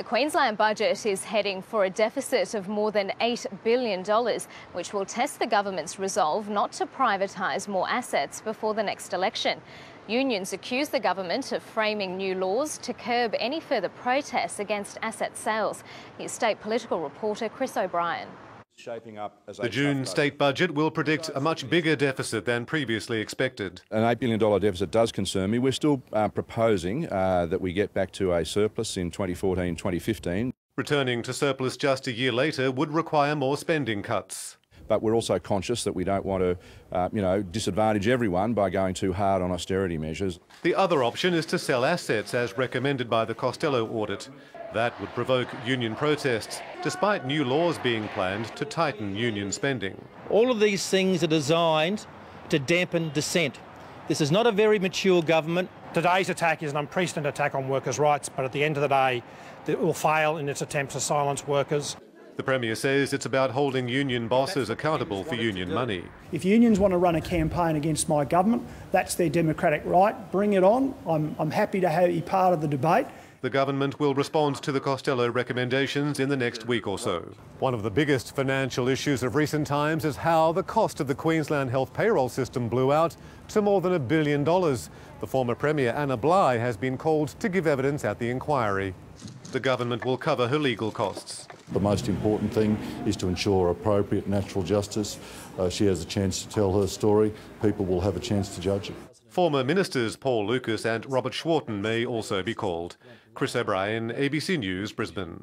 The Queensland budget is heading for a deficit of more than $8 billion, which will test the government's resolve not to privatise more assets before the next election. Unions accuse the government of framing new laws to curb any further protests against asset sales. Here's state political reporter Chris O'Brien. The June state budget will predict a much bigger deficit than previously expected. An $8 billion deficit does concern me. We're still proposing that we get back to a surplus in 2014-2015. Returning to surplus just a year later would require more spending cuts. But we're also conscious that we don't want to, disadvantage everyone by going too hard on austerity measures. The other option is to sell assets as recommended by the Costello audit. That would provoke union protests, despite new laws being planned to tighten union spending. All of these things are designed to dampen dissent. This is not a very mature government. Today's attack is an unprecedented attack on workers' rights, but at the end of the day, it will fail in its attempt to silence workers. The Premier says it's about holding union bosses accountable for union money. If unions want to run a campaign against my government, that's their democratic right. Bring it on. I'm happy to be part of the debate. The government will respond to the Costello recommendations in the next week or so. One of the biggest financial issues of recent times is how the cost of the Queensland health payroll system blew out to more than $1 billion. The former Premier Anna Bligh has been called to give evidence at the inquiry. The government will cover her legal costs. The most important thing is to ensure appropriate natural justice. She has a chance to tell her story. People will have a chance to judge it. Former ministers Paul Lucas and Robert Schwarten may also be called. Chris O'Brien, ABC News, Brisbane.